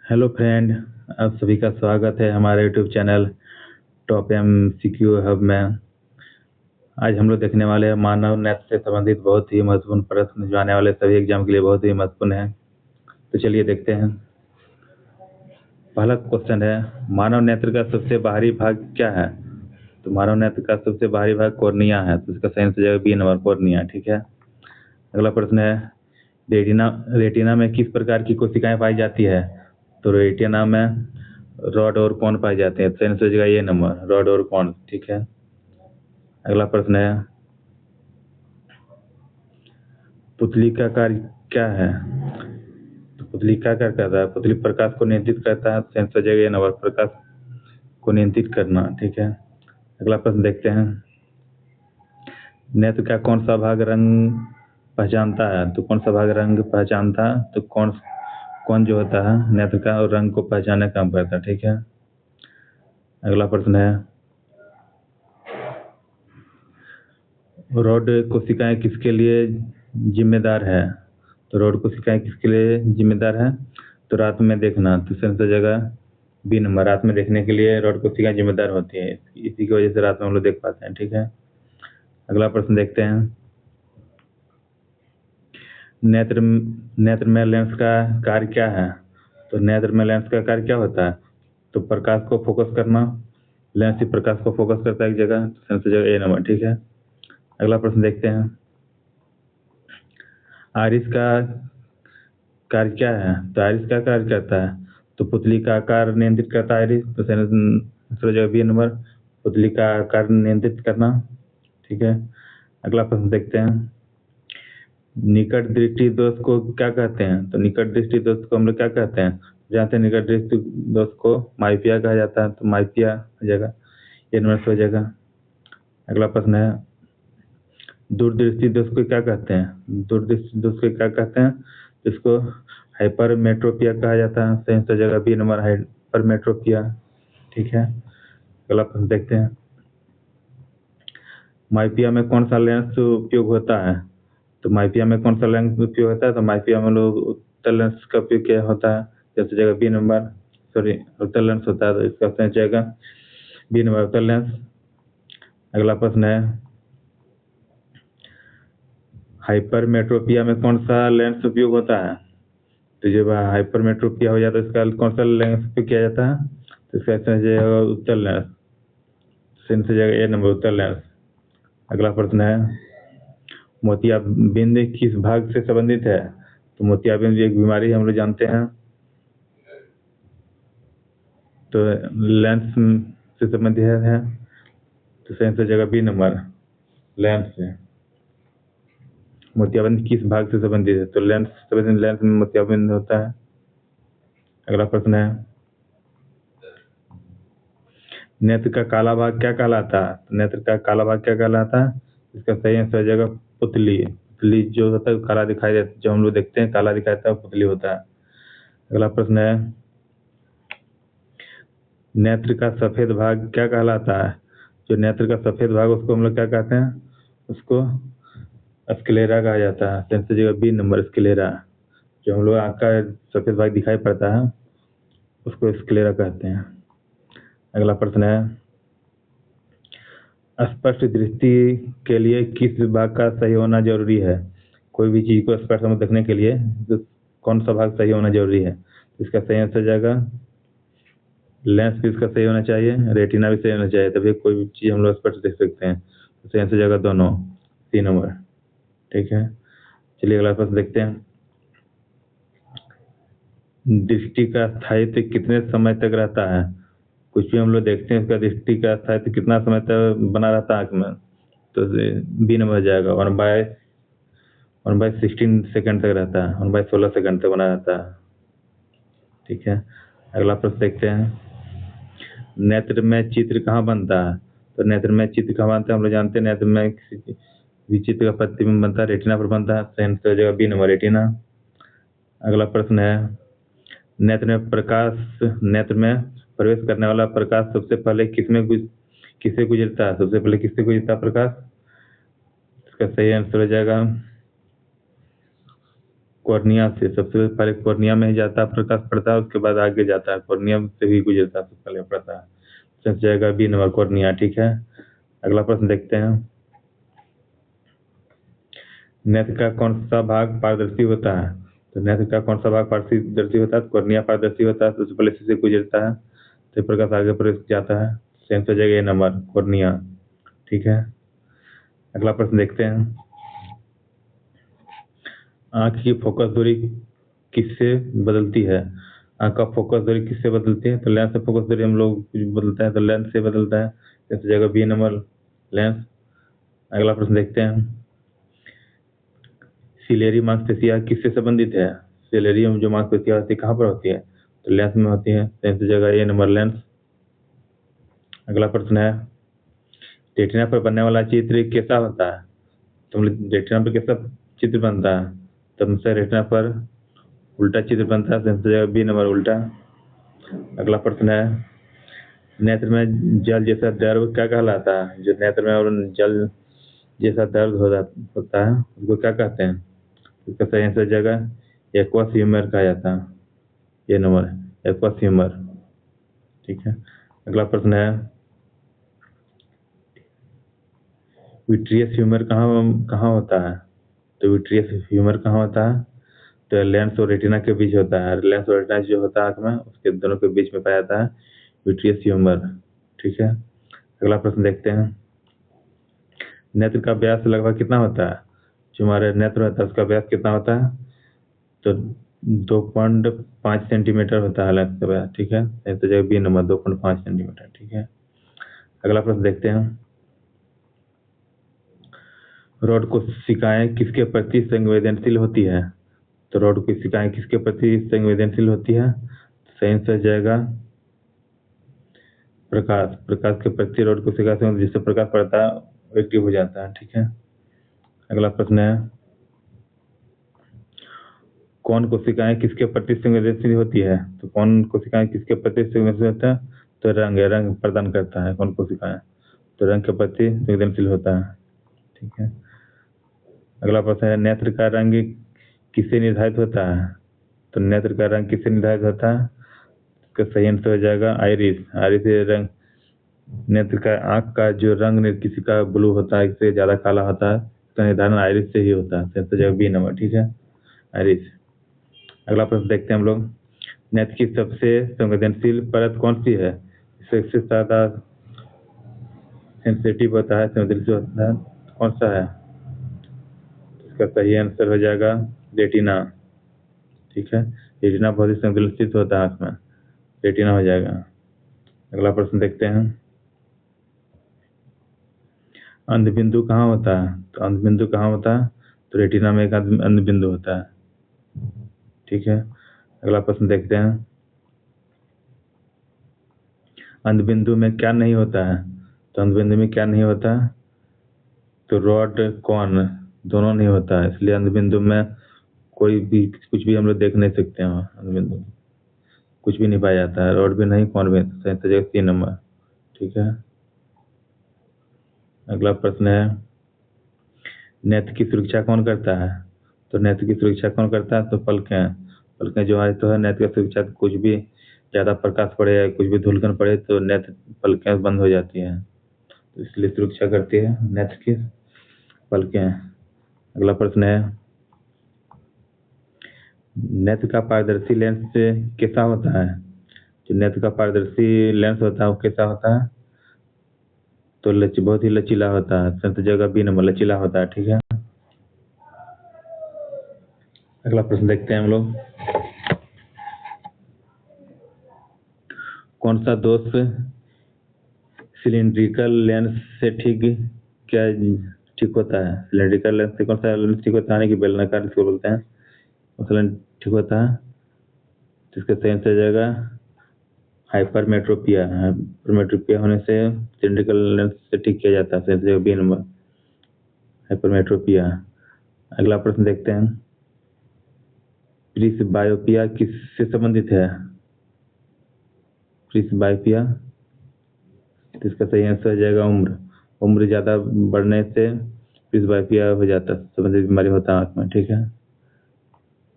Hello friend. आप सभी का स्वागत है हमारे YouTube channel top MCQ hub में। आज हम लोग देखने वाले हैं मानव नेत्र से संबंधित बहुत ही महत्वपूर्ण प्रश्न जो आने वाले सभी एग्जाम के लिए बहुत ही महत्वपूर्ण है। तो चलिए देखते हैं। पहला क्वेश्चन है, मानव नेत्र का सबसे बाहरी भाग क्या है? तो मानव नेत्र का सबसे बाहरी भाग कॉर्निया है, तो इसका सही आंसर हो जाएगा बी नंबर, कॉर्निया। ठीक है। अगला प्रश्न है, रेटिना रेटिना में किस प्रकार की कोशिकाएं पाई जाती है? तो रेटिना में रॉड और कोन पाए जाते हैं, तो आंसर हो जाएगा ये नंबर, रॉड और कोन। ठीक है। अगला प्रश्न है, पुतली का कार्य क्या है? तो पुतली क्या कार्य करता है? पुतली प्रकाश को नियंत्रित करता है, तो आंसर हो जाएगा ये नंबर, प्रकाश को नियंत्रित करना। ठीक है। अगला प्रश्न देखते हैं, नेत्र का कौन सा भाग रंग पहचानता है? तो कौन सा भाग रंग पहचानता है? तो कौन कौन जो होता है नेत्र का और रंग को पहचानने का काम करता है। ठीक है। अगला प्रश्न है, रॉड कोशिकाएं किसके लिए जिम्मेदार है? तो रॉड कोशिकाएं किसके लिए जिम्मेदार है? तो रात में देखना, तो सेंसर जगह बी नंबर, रात में देखने के लिए रॉड कोशिकाएं जिम्मेदार होती है, इसी की वजह से रात में हम लोग देख पाते हैं। ठीक है। अगला प्रश्न देखते हैं, नेत्र नेत्र में लेंस का कार्य क्या है? तो नेत्र में लेंस का कार्य क्या होता है? तो प्रकाश को फोकस करना, लेंस ही प्रकाश को फोकस करता है एक जगह, तो सेंसर जगह ए नंबर। ठीक है। अगला प्रश्न देखते हैं, आरिस का कार्य क्या है? तो आरिस का कार्य करता है, तो पुतली का आकार नियंत्रित करता है आरिस, तो सेंसर जगह बी नंबर, पुतली का आकार नियंत्रित करना। ठीक है। अगला प्रश्न देखते हैं, निकट दृष्टि दोष को क्या कहते हैं? तो निकट दृष्टि दोष को हम लोग क्या कहते हैं? जानते हैं निकट दृष्टि दोष को माइपिया कहा जाता है, तो माइपिया हो जाएगा, ये नंबर हो जाएगा। अगला प्रश्न है, दूरदृष्टि दोष को क्या कहते हैं? दूरदृष्टि दोष को क्या कहते हैं? इसको हाइपरमेट्रोपिया कहा जाता है, सही आंसर जगह बी नंबर, हाइपरमेट्रोपिया। ठीक है। अगला प्रश्न देखते हैं, माइपिया में कौन सा लेंस उपयोग होता है? तो माइपिया में कौन सा लेंस उपयोग होता है? तो माइपिया में लोग उत्तल लेंस का उपयोग क्या होता है, जैसे जगह बी नंबर, सॉरी उत्तल लेंस होता है, तो इसका सही जाएगा बी नंबर, उत्तल लेंस। अगला प्रश्न है, हाइपरमेट्रोपिया में कौन सा लेंस उपयोग होता है? तो जब हाइपरमेट्रोपिया हो जाता है, इसका कौन सा लेंस उपयोग किया जाता है? तो इसका सही जाएगा उत्तल लेंस, सही से जाएगा ए नंबर, उत्तल लेंस। अगला प्रश्न है, मोतियाबिंद किस भाग से संबंधित है? तो मोतियाबिंद एक बीमारी हम लोग जानते हैं, तो लेंस से संबंधित है, तो सही से जगह बी नंबर, लेंस से। मोतियाबिंद किस भाग से संबंधित है? तो लेंस संबंधित, लेंस में मोतियाबिंद होता है। अगला प्रश्न है, नेत्र का काला भाग क्या कहलाता है? तो नेत्र का काला भाग क्या कहलाता है? इसका सही आंसर हो जाएगा पुतली। पुतली जो होता है काला दिखाई देता है, जो हम लोग देखते हैं काला दिखाई देता है, पुतली होता है। अगला प्रश्न है, नेत्र का सफेद भाग क्या कहलाता है? जो नेत्र का सफेद भाग उसको हम लोग क्या कहते हैं? उसको स्क्लेरा कहा जाता है, सेंसर जगह बी नंबर, स्क्लेरा। जो हम लोग आँख का सफेद भाग दिखाई पड़ता है उसको स्क्लेरा कहते हैं। अगला प्रश्न है, स्पष्ट दृष्टि के लिए किस भाग का सही होना जरूरी है? कोई भी चीज को स्पष्ट में देखने के लिए तो कौन सा भाग सही होना जरूरी है? इसका सही आंसर जाएगा लेंस भी इसका सही होना चाहिए, रेटिना भी सही होना चाहिए, तभी कोई भी चीज हम लोग स्पष्ट देख सकते हैं। तो सही आंसर जाएगा दोनों, सी नंबर। ठीक है। चलिए अगला प्रश्न देखते हैं, दृष्टि का स्थायित्व कितने समय तक रहता है? कुछ भी हम लोग देखते हैं, उसका दृष्टि का स्थायित्व कितना समय तक बना रहता है आँख में? तो बी नंबर हो जाएगा, 1/16 तक रहता है, 1/16 तक बना रहता है। ठीक है। अगला प्रश्न देखते हैं, नेत्र में चित्र कहाँ बनता है? तो नेत्र में चित्र कहाँ बनता है? हम लोग जानते हैं नेत्र में किसी भी चित्र का प्रतिबिंब बनता है, रेटिना पर बनता है, सही आंसर हो जाएगा बी नंबर, रेटिना। अगला प्रश्न है, नेत्र में प्रवेश करने वाला प्रकाश सबसे पहले किससे गुजरता है? सबसे पहले किससे गुजरता है प्रकाश? इसका सही आंसर हो जाएगा कॉर्निया से सबसे पहले कॉर्निया में ही जाता है, प्रकाश पड़ता है, उसके बाद आगे जाता है, कॉर्निया से भी गुजरता है, सबसे पहले पड़ता है। सबसे जाएगा बी नंबर कॉर्निया। ठीक है, अगला प्रश्न देखते हैं। नेत्र का कौन सा भाग पारदर्शी होता है? तो नेत्र का कौन सा भाग पारदर्शी होता है? तो कॉर्निया पारदर्शी होता है, सबसे पहले से गुजरता है, तो प्रकाश आगे प्रवेश जाता है, सेंस हो जाएगा ए नंबर कॉर्निया। ठीक है, अगला प्रश्न देखते हैं। आंख की फोकस दूरी किससे बदलती है? आंख का फोकस दूरी किससे बदलती है? तो लेंस से फोकस दूरी हम लोग बदलते हैं, तो लेंस से बदलता है, इस जगह बी नंबर लेंस। अगला प्रश्न देखते हैं। सिलेरी मांसपेशियां किससे संबंधित है? सिलेरी जो मांसपेशियां होती है कहाँ पर होती है? तो लेंस में होती है, तो इस जगह ए नंबर लेंस। अगला प्रश्न है, रेटिना पर बनने वाला चित्र कैसा होता है? तो रेटिना पर कैसा चित्र बनता है? तो हमसे रेटिना पर उल्टा चित्र बनता है, तो इस जगह बी नंबर उल्टा। अगला प्रश्न है, नेत्र में जल जैसा द्रव क्या कहलाता है? जो नेत्र में और जल जैसा दर्द होता है उसको क्या कहते हैं? इसका सही आंसर जगह एक्वस ह्यूमर कहा जाता है, ये नंबर एक्वस ह्यूमर। ठीक है, अगला प्रश्न है, विट्रियस ह्यूमर कहाँ कहाँ होता है? तो विट्रियस ह्यूमर कहाँ होता है? तो लेंस और रेटिना के बीच होता है, लेंस और रेटिना जो होता है आँख में उसके दोनों के बीच में पाया जाता है विट्रियस ह्यूमर। ठीक है, अगला प्रश्न देखते हैं। नेत्र का व्यास लगभग कितना होता है? जो हमारे नेत्र होता है उसका व्यास कितना होता है? तो 2.5 सेंटीमीटर होता है लेंस का व्यास। ठीक है, तो जगह बी नंबर 2.5 सेंटीमीटर। ठीक है, अगला प्रश्न देखते हैं। रॉड कोशिकाएं किसके प्रति संवेदनशील होती है? तो रॉड कोशिकाएं किसके प्रति संवेदनशील होती है? सही आंसर जाएगा प्रकाश। प्रकाश के प्रति रॉड कोशिका से जिससे प्रकाश पड़ता है एक्टिव हो जाता है। ठीक है, अगला प्रश्न है, कौन कोशिकाएं किसके प्रति संवेदनशील होती है? तो कौन कोशिकाएं किसके प्रति संवेदनशील होता है? तो रंग प्रदान करता है कौन कोशिकाएं, तो रंग के प्रति संवेदनशील होता है। ठीक है, अगला प्रश्न है, नेत्र का रंग किससे निर्धारित होता है? तो नेत्र का रंग किससे निर्धारित होता है? इसका सही आंसर हो जाएगा आइरिस। आइरिस रंग नेत्र का आंख का जो रंग किसी का ब्लू होता है, इससे ज्यादा काला होता है, इसका निर्धारण आइरिस से ही होता है, तो जगह बी नंबर। ठीक है, आइरिस। अगला प्रश्न देखते हैं हम लोग। नेत्र की सबसे संवेदनशील परत कौन सी है? सबसे ज्यादा सेंसिटिव होता है, संवेदनशील होता है, कौन सा है? इसका सही आंसर हो जाएगा रेटिना। ठीक है, रेटिना बहुत ही संवेदनशील होता है आंख में, रेटिना हो जाएगा। अगला प्रश्न देखते हैं। अंध बिंदु कहाँ होता है? तो अंध बिंदु कहाँ होता है? तो रेटिना में एक अंध बिंदु होता है। ठीक है, अगला प्रश्न देखते हैं। अंध बिंदु में क्या नहीं होता है? तो अंध बिंदु में क्या नहीं होता? तो रॉड कौन दोनों नहीं होता है, इसलिए अंध बिंदु में कोई भी कुछ भी हम लोग देख नहीं सकते हैं। अंध बिंदु कुछ भी नहीं पाया जाता है, रॉड भी नहीं, कौन भी। सही 3 नंबर। ठीक है, अगला प्रश्न है, नेत्र की सुरक्षा कौन करता है? तो नेत्र की सुरक्षा कौन करता है? तो पलकें। पलकें जो है तो है नेत्र की सुरक्षा, कुछ भी ज्यादा प्रकाश पड़े या कुछ भी धूलकण पड़े तो नेत्र पलकें बंद हो जाती हैं, तो इसलिए सुरक्षा करती है नेत्र की पलकें। अगला प्रश्न है, नेत्र का पारदर्शी लेंस कैसा होता है? जो नेत्र का पारदर्शी लेंस होता है वो कैसा होता है? तो बहुत ही लचीला होता है, तो जगह बी नंबर लचीला होता है। ठीक है, अगला प्रश्न देखते हैं हम लोग। कौन सा दोष सिलिंड्रिकल लेंस से ठीक होता है? सिलिंड्रिकल लेंस से कौन सा लेंस ठीक होता है, यानी कि बेलनाकार इसको बोलते हैं, लेंस ठीक होता है? तो इसका सही आंसर जाएगा हाइपरमेट्रोपिया। हाइपरमेट्रोपिया होने से सिलिंड्रिकल लेंस से ठीक किया जाता है, सही आंसर बी नंबर हाइपरमेट्रोपिया। अगला प्रश्न देखते हैं। प्रिस्बायोपिया किससे संबंधित है? प्रिस्बायोपिया, तो इसका सही आंसर हो जाएगा उम्र। उम्र ज्यादा बढ़ने से प्रिस्बायोपिया हो जाता है, संबंधित बीमारी होता है आंख में। ठीक है,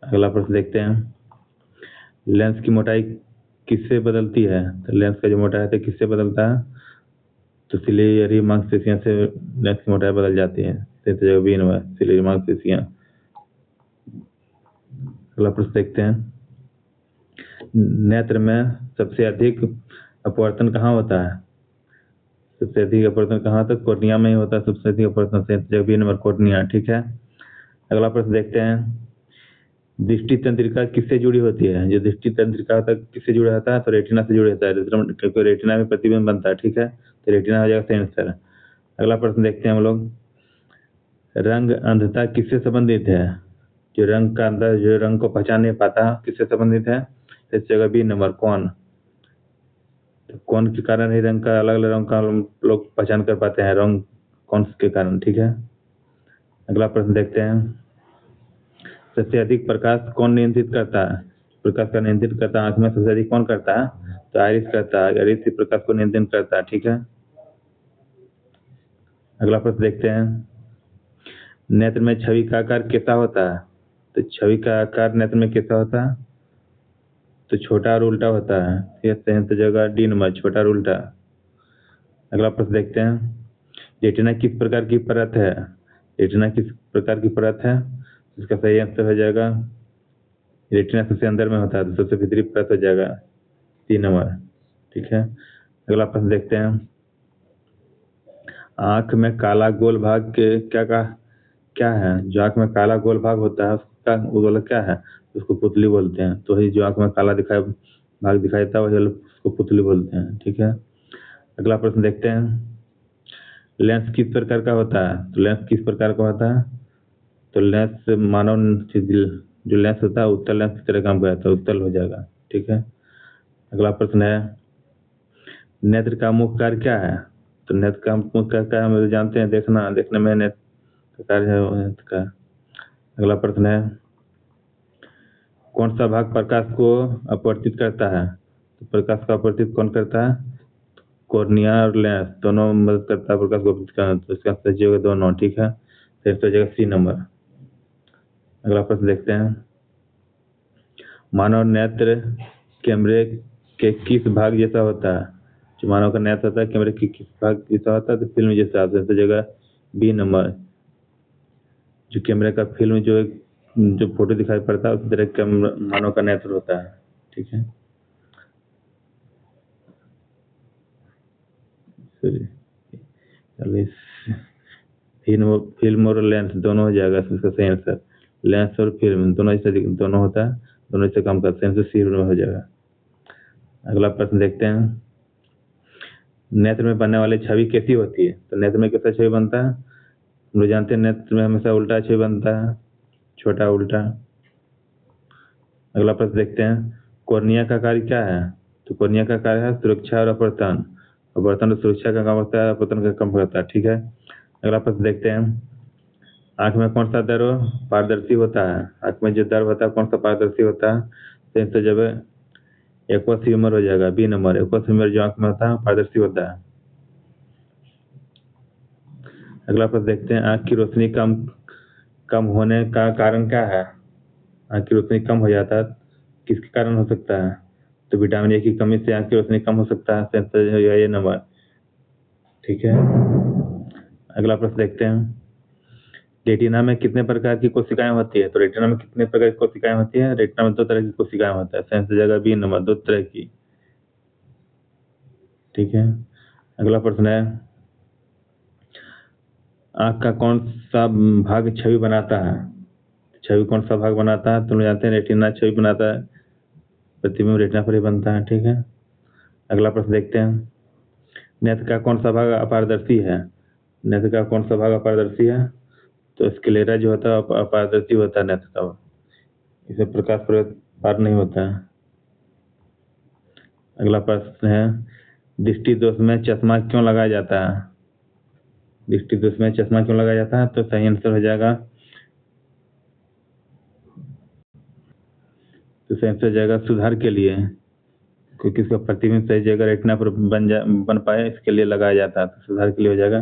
अगला प्रश्न देखते हैं, लेंस की मोटाई किससे बदलती है? तो लेंस का जो मोटाई है तो किससे बदलता है? तो सिलेरी मांसपेशियों से लेंस की मोटाई बदल जाती है। सिलेरी मांसपेशियां। अगला प्रश्न देखते हैं, नेत्र में सबसे अधिक अपवर्तन कहाँ होता है? सबसे अधिक अपवर्तन कहाँ होता है? कोर्निया में ही होता है सबसे अधिक अपवर्तन। संयुक्त बी नंबर कोर्निया। ठीक है। अगला प्रश्न देखते हैं, दृष्टि तंत्रिका किससे जुड़ी होती है? जो दृष्टि तंत्रिका होता है किससे जुड़ा होता है? तो रेटिना से जुड़ा होता है, क्योंकि रेटिना में प्रतिबिंब बनता है। ठीक है, तो रेटिना हो जाएगा सही आंसर। अगला प्रश्न देखते हैं हम लोग, रंग अंधता किससे संबंधित है? जो रंग का अंदर जो रंग को पहचान नहीं पाता किससे संबंधित है? तो इस जगह बी नंबर कौन। तो कौन के कारण ही रंग का अलग अलग रंग का लोग पहचान कर पाते हैं, रंग कौन के कारण। ठीक है। अगला प्रश्न देखते हैं, सबसे अधिक प्रकाश कौन नियंत्रित करता है? प्रकाश का नियंत्रित करता है आंख में सबसे अधिक कौन करता है? तो आइरिस करता है, आइरिस ही प्रकाश को नियंत्रित करता है। ठीक है। अगला प्रश्न देखते हैं, नेत्र में छवि का आकार कैसा होता है? तो छवि का आकार नेत्र में कैसा होता है? तो छोटा और उल्टा होता है। ठीक है, तो जगह डी नंबर छोटा और उल्टा। अगला प्रश्न देखते हैं, रेटिना किस प्रकार की परत है? रेटिना किस प्रकार की परत है? इसका सही आंसर हो जाएगा, रेटिना सबसे अंदर में होता है तो सबसे भीतरी परत हो जाएगा, 3 नंबर। ठीक है। अगला प्रश्न देखते हैं, आंख में काला गोल भाग के क्या है? जो आंख में काला गोल भाग होता है उसका वो वाला क्या है? उसको पुतली बोलते हैं। तो वही जो आंख में काला भाग दिखाई देता है वही वाला उसको पुतली बोलते हैं। ठीक है। अगला प्रश्न देखते हैं, लेंस किस प्रकार का होता है? तो लेंस किस प्रकार का होता है? तो लेंस मानव जो लेंस होता है उत्तल लेंस की तरह काम करता है, उत्तल हो जाएगा। ठीक है। अगला प्रश्न है, नेत्र का मुख्य कार्य क्या है? तो नेत्र का मुख्य कार्य क्या है? हम लोग जानते हैं, देखने में नेत्र का कार्य है नेत्र का। अगला प्रश्न है, कौन सा भाग प्रकाश को अपवर्तित करता है? तो प्रकाश का अपवर्तित कौन करता है? कोर्निया और लेंस दोनों मदद करता है प्रकाश को अपवर्तित करने। तो इसका सही होगा दोनों। ठीक है, तो इस जगह सी नंबर। अगला प्रश्न देखते हैं, मानव नेत्र कैमरे के किस भाग जैसा होता है? जो मानव का नेत्र होता है कैमरे के किस भाग जैसा होता है? तो फिल्म जैसा। तो जगह बी नंबर, जो कैमरे का फिल्म जो फोटो दिखाई पड़ता है उसी तरह का मानव का नेत्र होता है। ठीक है। फिल्म और लेंस दोनों हो जाएगा इसका सही आंसर। लेंस और फिल्म दोनों होता है, दोनों से काम करते हैं, तो सी हो जाएगा। अगला प्रश्न देखते हैं, नेत्र में बनने वाली छवि कैसी होती है? तो नेत्र में कैसा छवि बनता है? हम लोग जानते हैं नेत्र में हमेशा उल्टा छवि बनता है, छोटा उल्टा। अगला प्रश्न देखते हैं, कोर्निया का कार्य क्या है? तो कोर्निया का कार्य है सुरक्षा और अपवर्तन। अपवर्तन और सुरक्षा का काम होता है, अपवर्तन का कम करता है। ठीक है। अगला प्रश्न देखते हैं, आंख में कौन सा द्रव पारदर्शी होता है? आंख में जो द्रव होता है कौन सा पारदर्शी होता है? तो जब एक्वस ह्यूमर हो जाएगा, बी नंबर। एक्वस ह्यूमर जो आंख में होता है पारदर्शी होता है। अगला प्रश्न देखते हैं, आंख की रोशनी कम होने का कारण क्या है? आंख की रोशनी कम हो जाता है, किसके कारण हो सकता है? तो विटामिन ए की कमी से आंख की रोशनी कम हो सकता है, सेंसर हो ये नंबर। ठीक है। अगला प्रश्न देखते हैं, रेटिना में कितने प्रकार की कोशिकाएं होती है? तो रेटिना में कितने प्रकार की कोशिकाएं होती है? रेटिना में 2 तरह की कोशिकाएं होता है, सेंसर जगह बी नंबर, 2 तरह की। ठीक है। अगला प्रश्न है, आंख का कौन सा भाग छवि बनाता है? छवि कौन सा भाग बनाता है? तुम जानते हैं रेटिना छवि बनाता है, प्रतिबिंब रेटिना पर ही बनता है। ठीक है। अगला प्रश्न देखते हैं, नेत्र का कौन सा भाग अपारदर्शी है? नेत्र का कौन सा भाग अपारदर्शी है? तो स्क्लेरा जो होता है अपारदर्शी होता है नेत्र का, इसमें प्रकाश पार नहीं होता है। अगला प्रश्न है, दृष्टि दोष में चश्मा क्यों लगाया जाता है? दृष्टि दोष में चश्मा क्यों लगाया जाता है? तो सही आंसर हो जाएगा, तो सही आंसर हो जाएगा सुधार के लिए, क्योंकि इसका प्रतिबिंब सही जगह रेटिना पर बन पाए इसके लिए लगाया जाता है, तो सुधार के लिए हो जाएगा।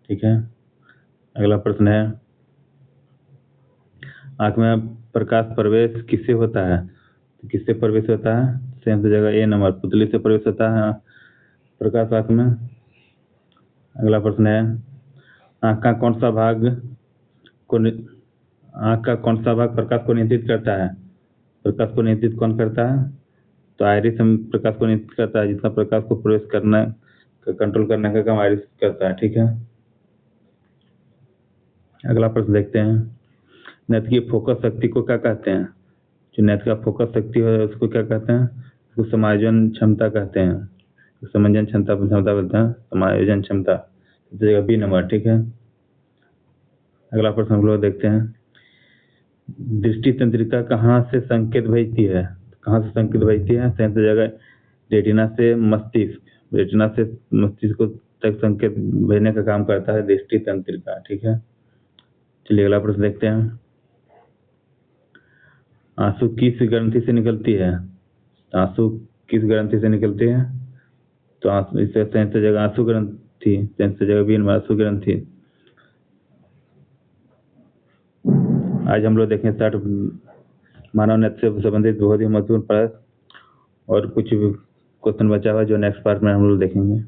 ठीक है। अगला प्रश्न है, आँख में प्रकाश प्रवेश किससे होता है? तो किससे प्रवेश होता है? सेम से जगह ए नंबर पुतली से प्रवेश होता है प्रकाश आँख में। अगला प्रश्न है आँख का कौन सा भाग आँख का कौन सा भाग प्रकाश को नियंत्रित करता है? प्रकाश को नियंत्रित कौन करता है? तो आइरिस हम प्रकाश को नियंत्रित करता है, जिसका प्रकाश को प्रवेश करना कंट्रोल करने का काम आइरिस करता है। ठीक है, अगला प्रश्न देखते हैं नेत्र की फोकस शक्ति को क्या कहते हैं? जो नेत्र का फोकस शक्ति है उसको क्या कहते हैं? उसको समायोजन क्षमता कहते हैं। समायोजन क्षमता बोलते हैं, समायोजन क्षमता। जगह बी नंबर। ठीक है, अगला प्रश्न हम लोग देखते हैं दृष्टि तंत्रिका कहाँ से संकेत भेजती है? कहाँ से संकेत भेजती है? सेंस जगह रेटिना से मस्तिष्क, रेटिना से मस्तिष्क तक संकेत भेजने का काम करता है दृष्टि तंत्रिका। ठीक है, चलिए अगला प्रश्न देखते हैं आंसू किस ग्रंथि से निकलती है? आंसू किस ग्रंथि से निकलती है? तो आंसू इससे सेंस जगह आंसू ग्रंथि, सेंस जगह भी आंसू ग्रंथि। आज हम लोग देखें 60 मानव नेत्र से संबंधित बहुत ही महत्वपूर्ण प्रश्न और कुछ क्वेश्चन बचा हुआ जो नेक्स्ट पार्ट में हम लोग देखेंगे।